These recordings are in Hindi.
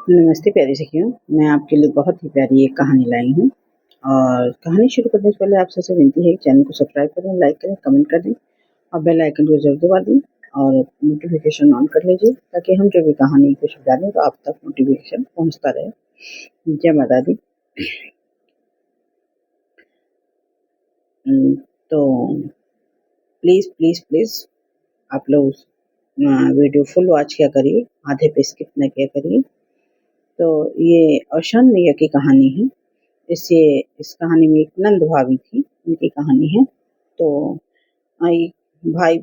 नमस्ते प्यारी सखियों, मैं आपके लिए बहुत ही प्यारी एक कहानी लाई हूँ। और कहानी शुरू करने से पहले आप सबसे विनती है कि चैनल को सब्सक्राइब करें, लाइक करें, कमेंट कर दें और बेल आइकन को ज़रूर दबा दें और नोटिफिकेशन ऑन कर लीजिए ताकि हम जो भी कहानी कुछ डालें तो आप तक नोटिफिकेशन पहुँचता रहे। जय माता दी। तो प्लीज़ प्लीज़ प्लीज़ आप लोग वीडियो फुल वॉच किया करिए, आधे पे स्किप न किया करिए। तो ये औशान मैया की कहानी है। इस कहानी में एक नंद भाभी थी, उनकी कहानी है। तो एक भाई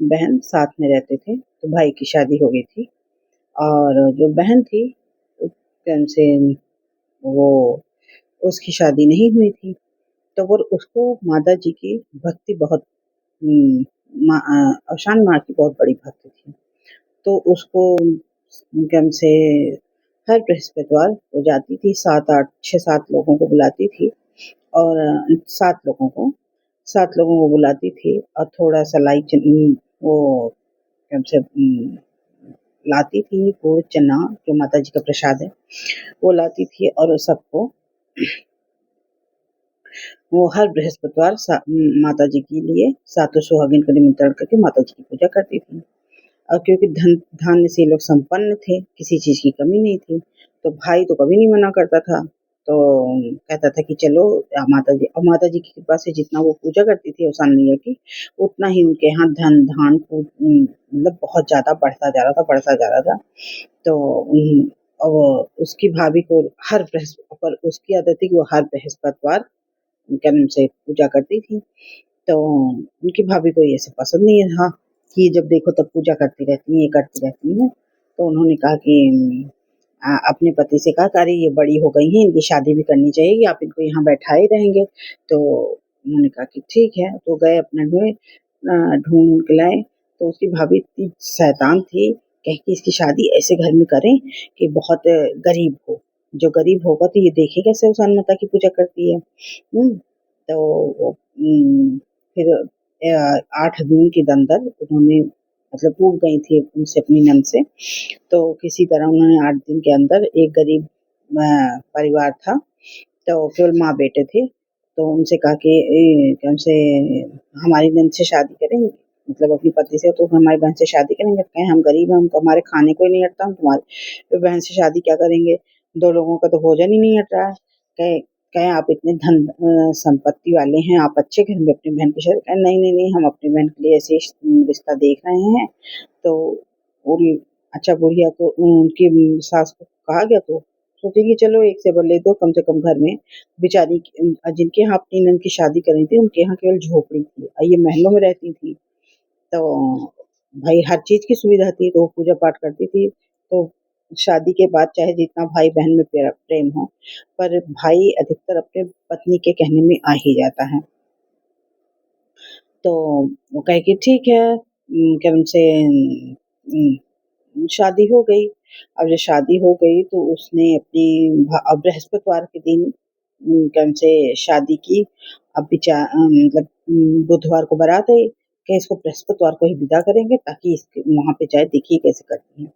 बहन साथ में रहते थे, तो भाई की शादी हो गई थी और जो बहन थी उनसे वो उसकी शादी नहीं हुई थी। तो वो उसको माता जी की भक्ति बहुत औशान माँ की बहुत बड़ी भक्त थी। तो उसको कम से हर बृहस्पतिवार वो जाती थी, 6-7 लोगों को बुलाती थी और 7 लोगों को बुलाती थी और थोड़ा-सा वो कम से लाती थी गुड़, चना जो माता जी का प्रसाद है, वो लाती थी और सबको वो हर बृहस्पतिवार माता जी के लिए सातों सुहागिन का निमंत्रण करके माता जी की पूजा करती थी। और क्योंकि धान्य से ये लोग संपन्न थे, किसी चीज़ की कमी नहीं थी, तो भाई तो कभी नहीं मना करता था। तो कहता था कि चलो माता जी की कृपा से जितना वो पूजा करती थी औशान मैया की, उतना ही उनके यहाँ धान मतलब बहुत ज़्यादा बढ़ता जा रहा था। तो उसकी भाभी को पर उसकी आदत थी कि वो हर बृहस्पतिवार क्या नाम से पूजा करती थी। तो उनकी भाभी को ये सब पसंद नहीं था कि जब देखो तब पूजा करती रहती हैं, ये करती रहती हैं। तो उन्होंने कहा कि अपने पति से कहा कि अरे ये बड़ी हो गई हैं, इनकी शादी भी करनी चाहिए, आप इनको यहाँ बैठाए रहेंगे। तो उन्होंने कहा कि ठीक है, तो गए अपना ढूँढ के लाए। तो उसकी भाभी इतनी शैतान थी, कही कि इसकी शादी ऐसे घर में करें कि बहुत गरीब हो। जो गरीब होगा तो ये देखे कैसे औशान माता की पूजा करती है। तो वो फिर 8 दिन के अंदर उन्होंने मतलब ऊब गई थी उनसे अपनी नंद से। तो किसी तरह उन्होंने 8 दिन के अंदर एक गरीब परिवार था, तो केवल माँ-बेटे थे। तो उनसे कहा कि हमसे हमारी नंद से शादी करेंगे? मतलब अपनी पति से तो हमारी बहन से शादी करेंगे? कहें हम गरीब हैं, हमको हमारे खाने को ही नहीं हटता, हम तुम्हारी बहन से शादी क्या करेंगे? 2 लोगों का तो भोजन ही नहीं हट रहा है। कहे कहें आप इतने संपत्ति वाले हैं, आप अच्छे घर में अपनी बहन की शादी कहें नहीं, हम अपनी बहन के लिए ऐसे रिश्ता देख रहे हैं। तो उन अच्छा बुढ़िया को उनकी सास को कहा गया तो सोची कि चलो एक से बदले दो, कम से कम घर में बेचारी जिनके यहाँ अपनी नंद की शादी करी थी उनके यहाँ केवल झोपड़ी थी और ये महलों में रहती थी। तो भाई हर चीज़ की सुविधा थी, तो वो पूजा पाठ करती थी। तो शादी के बाद चाहे जितना भाई-बहन में प्रेम हो, पर भाई अधिकतर अपने पत्नी के कहने में आ ही जाता है। तो वो कहे कि ठीक है कि उनसे शादी हो गई। अब जब शादी हो गई तो उसने अपनी बृहस्पतिवार के दिन क्या उनसे शादी की। अब मतलब बुधवार को बारात आई कि इसको बृहस्पतिवार को ही विदा करेंगे ताकि इसके वहाँ पे जाए देखिए कैसे करती हैं।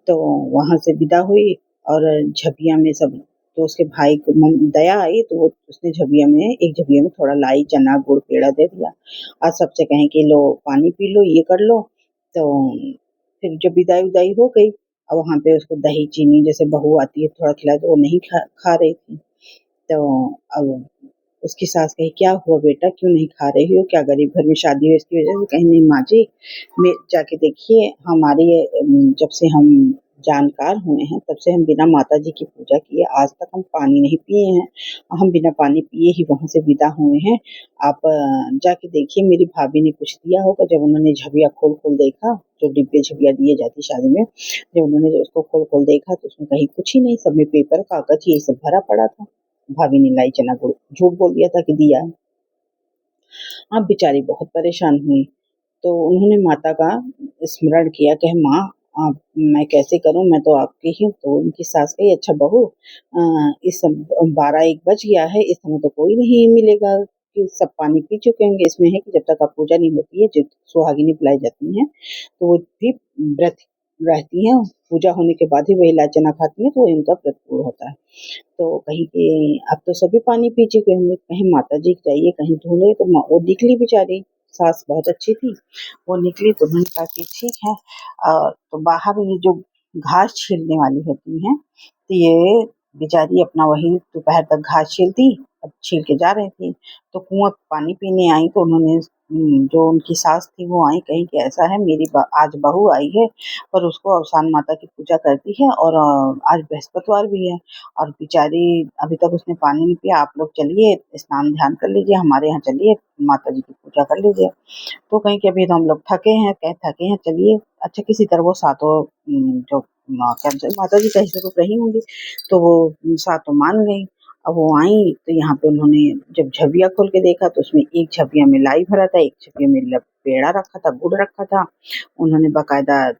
तो वहाँ से विदा हुई और झबिया में सब तो उसके भाई को दया आई तो वो उसने एक झबिया में थोड़ा लाई, चना, गुड़, पेड़ा दे दिया और सबसे कहें कि लो पानी पी लो, ये कर लो। तो फिर जब विदाई-विदाई हो गई और वहाँ पे उसको दही चीनी जैसे बहू आती है थोड़ा खिलाए तो वो नहीं खा रही थी। तो अब उसकी सास कही, "क्या हुआ बेटा क्यों नहीं खा रही हो? क्या गरीब घर में शादी है इसकी वजह से?" कही, "नहीं माँ जी, मैं जाके देखिए जब से हम जानकार हुए हैं तब से हम बिना माता जी की पूजा किए आज तक हम पानी नहीं पिए हैं। हम बिना पानी पिए ही वहाँ से विदा हुए हैं। आप जाके देखिए मेरी भाभी ने कुछ दिया होगा।" जब उन्होंने झबिया खोल-खोल देखा, जो डिब्बे झबिया दिए जाती शादी में, जब उन्होंने उसको खोल-खोल देखा तो उसमें कहीं कुछ ही नहीं, सब में पेपर, कागज़ ये सब भरा पड़ा था। भाभी ने लाई चना गुड़, झूठ बोल दिया था कि दिया है। अब बेचारी बहुत परेशान हुई, तो उन्होंने माता का स्मरण किया कि माँ मैं कैसे करूँ? मैं तो आपकी ही हूँ। तो उनकी सास कही, "अच्छा बहू इस सम 12-1 बज गया है, इस समय तो कोई नहीं मिलेगा कि सब पानी पी चुके होंगे। इसमें है कि जब तक आप पूजा नहीं होती है, जो सुहागिनें बुलाई जाती हैं, तो वो भी व्रत रहती हैं, पूजा होने के बाद ही वो इलायची चना खाती हैं, तो इनका व्रत पूर्ण होता है। तो कहीं के अब तो सभी पानी पी चुके होंगे, कहीं माताजी जाइए कहीं ढूँढे तो वो निकली बेचारी, सास बहुत अच्छी थी, वो निकली तो उन्होंने कहा कि ठीक है तो बाहर ये जो घास छीलने वाली होती हैं, तो ये बेचारी अपना वही दोपहर तक घास छीलती, अब छील के जा रही थी, तो कुआँ पानी पीने आई तो उन्होंने जो उनकी सास थी वो आई, कहीं कि ऐसा है मेरी आज बहू आई है पर उसको अवसान माता की पूजा करती है और आज बृहस्पतिवार भी है और बेचारी अभी तक उसने पानी नहीं पिया, आप लोग चलिए स्नान ध्यान कर लीजिए, हमारे यहाँ चलिए माता जी की पूजा कर लीजिए। तो कहीं कि अभी तो हम लोग थके हैं, कहे थके हैं चलिए। अच्छा किसी तरह वो सातों जो क्या बोलते हैं माता जी का ही स्वरूप रही होंगी, तो वो सातों मान गई। अब वो आई तो यहाँ पे उन्होंने जब झबिया खोल के देखा तो उसमें एक झबिया में लाई भरा था, एक झबिया में पेड़ा रखा था, गुड़ रखा था। उन्होंने बाकायदा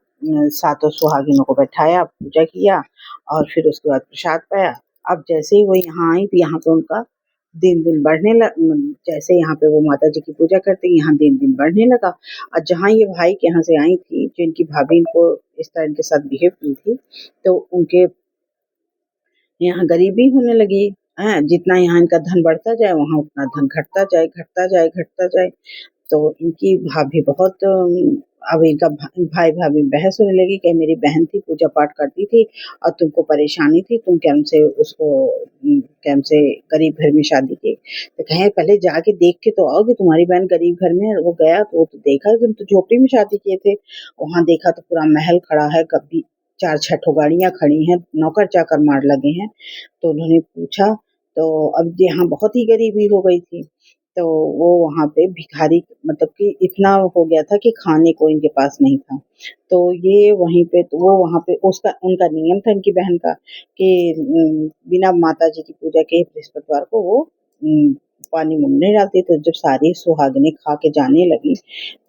सातों सुहागिनों को बैठाया, पूजा किया और फिर उसके बाद प्रसाद पाया। अब जैसे ही वो यहाँ आई तो यहाँ पे उनका दिन-दिन बढ़ने जैसे यहाँ पे वो माता जी की पूजा करती, यहाँ दिन-दिन बढ़ने लगा और जहाँ ये भाई के यहाँ से आई थी, जो इनकी भाभी इनको इस तरह इनके साथ बिहेव की थी, तो उनके यहाँ गरीबी होने लगी, हैं? जितना यहाँ इनका धन बढ़ता जाए, वहाँ उतना धन घटता जाए, घटता जाए, घटता जाए। तो इनकी भाभी बहुत अब इनका भाई-भाभी बहस होने लगी कि मेरी बहन थी, पूजा पाठ करती थी और तुमको परेशानी थी, तुम क्या हमसे उसको क्या हमसे गरीब घर में शादी की। तो कहें पहले जाके देख के तो आओ कि तुम्हारी बहन गरीब घर में है। वो गया तो वो तो देखा कि हम तो झोपड़ी में शादी किए थे। वहाँ देखा तो पूरा महल खड़ा है, कभी 4-6 ठो गाड़ियाँ खड़ी हैं, नौकर-चाकर मार लगे हैं। तो उन्होंने पूछा तो अब यहाँ बहुत ही गरीबी हो गई थी। तो वो वहाँ पे भिखारी मतलब कि इतना हो गया था कि खाने को इनके पास नहीं था। तो ये वहीं पे तो वो वहाँ पे उसका उनका नियम था इनकी बहन का कि बिना माताजी की पूजा के बृहस्पतिवार को वो पानी मुँह में नहीं डालती। तो जब सारी सुहागिनें खा के जाने लगी,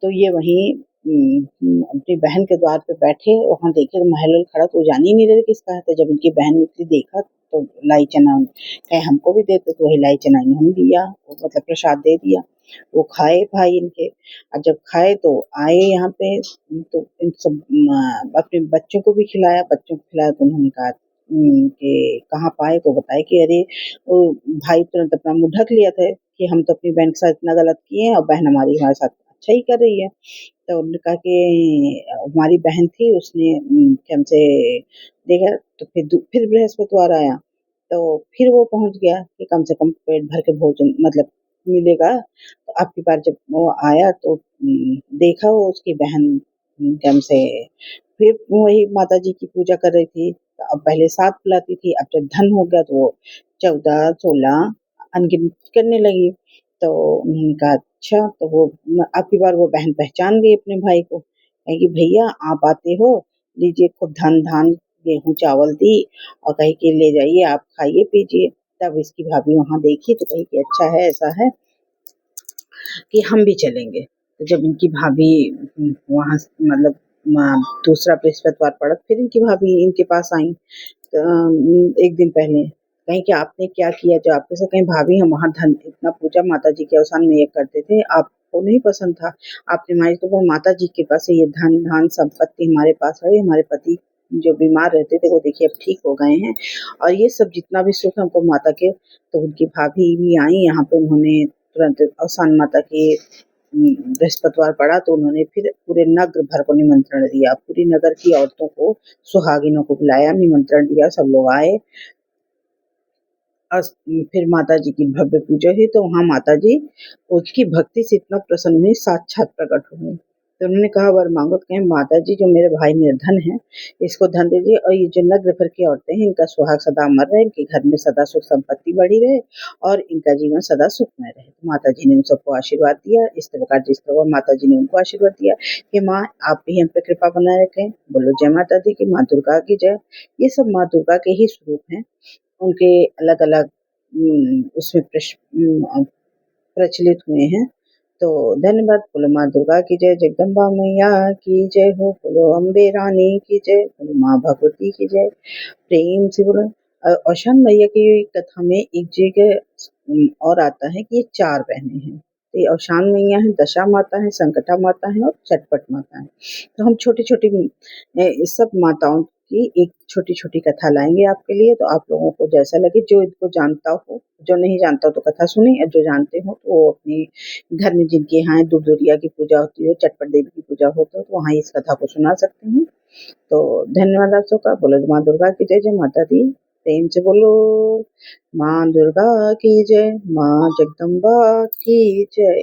तो ये वहीं अपनी बहन के द्वार पे बैठे वहाँ देखे तो महल खड़ा तो वो जान ही नहीं रहे किसका है। तो जब इनकी बहन निकली देखा तो लाई चना कहे हमको भी दे दो, तो वही लाई चना इन्होंने दिया, मतलब प्रसाद दे दिया। वो खाए भाई इनके और जब खाए तो आए यहाँ पे तो इन सब अपने बच्चों को भी खिलाया, बच्चों को खिलाया तो उन्होंने कहा कि कहाँ पाए तो बताए कि अरे वो भाई तुरंत अपना मुँह ढक लिया था कि हम तो अपनी बहन के साथ इतना गलत किए हैं और बहन हमारी हमारे साथ अच्छा ही कर रही है। तो उन्होंने कहा कि हमारी बहन थी उसने कि हमसे देखा तो फिर बृहस्पतिवार आया, तो फिर वो पहुँच गया कि कम से कम पेट भर के भोजन मतलब मिलेगा। तो अब की बार जब वो आया तो देखा वो उसकी बहन एकदम से फिर वही माताजी की पूजा कर रही थी। तो अब पहले 7 बुलाती थी, अब जब धन हो गया तो वो 14-16 अनगिनत करने लगी। तो उन्होंने कहा अच्छा तो वो अब की बार वो बहन पहचान गई अपने भाई को, कहेगी भैया आप आते हो, लीजिए खूब धन-धान गेहूँ चावल दी और कही कि ले जाइए आप खाइए पीजिए। तब इसकी भाभी वहाँ देखी तो कही कि अच्छा है ऐसा है कि हम भी चलेंगे। तो जब इनकी भाभी वहाँ मतलब दूसरा बृहस्पतिवार पड़ा फिर इनकी भाभी इनके पास आई एक दिन पहले, कहीं कि आपने क्या किया जो आपके साथ कहीं भाभी हम वहाँ धन इतना पूजा माता जी के अवसान में ये करते थे, आपको नहीं पसंद था। आपने हमारी तो वो माता जी के पास है ये धन-धान संपत्ति हमारे पास है, हमारे पति जो बीमार रहते थे वो देखिए अब ठीक हो गए हैं और ये सब जितना भी सुख हमको माता के तो उनकी भाभी भी आई यहाँ पे उन्होंने तुरंत अवसान माता के बृहस्पतिवार पड़ा तो उन्होंने फिर पूरे नगर भर को निमंत्रण दिया, पूरी नगर की औरतों को सुहागिनों को बुलाया, निमंत्रण दिया, सब लोग आए। फिर माता जी की भव्य पूजा हुई तो वहाँ माता जी उसकी भक्ति से इतना प्रसन्न हुई साक्षात प्रकट हो गई। तो उन्होंने कहा वर मांगो तो कहें माता जी जो मेरे भाई निर्धन है इसको धन दीजिए और ये जो नगर भर की औरतें हैं इनका सुहाग सदा अमर रहे, इनके घर में सदा सुख संपत्ति बढ़ी रहे और इनका जीवन सदा सुखमय रहे। तो माता जी ने उन सबको आशीर्वाद दिया इस प्रकार जिस तरह माता जी ने उनको आशीर्वाद दिया कि माँ आप भी हम पे कृपा बनाए रखें। बोलो जय माता दी की, माँ दुर्गा की जय। ये सब माँ दुर्गा के ही स्वरूप हैं। उनके अलग-अलग उसमें प्रचलित हुए हैं। तो धन्यवाद। बोलो माँ दुर्गा की जय, जगदम्बा मैया की जय हो, बोलो अम्बे रानी की जय, बोलो माँ भगवती की जय। प्रेम से बोलो औषान मैया की कथा में एक जगह और आता है कि ये 4 बहनें हैं। और शांत मैया है, दशा माता है, संकटा माता है और चटपट माता है। तो हम छोटी-छोटी सब माताओं की एक छोटी-छोटी कथा लाएँगे आपके लिए, तो आप लोगों को जैसा लगे, जो इनको जानता हो, जो नहीं जानता हो तो कथा सुने और जो जानते हो तो वो अपने घर में जिनके यहाँ दूध-दूरिया की पूजा होती हो, चटपट देवी की पूजा होती हो, तो वहाँ इस कथा को सुना सकते हैं। तो धन्यवाद आप सबका। बोलो माँ दुर्गा की जय, जय माता दी। प्रेम से बोलो माँ दुर्गा की जय, माँ जगदम्बा की जय।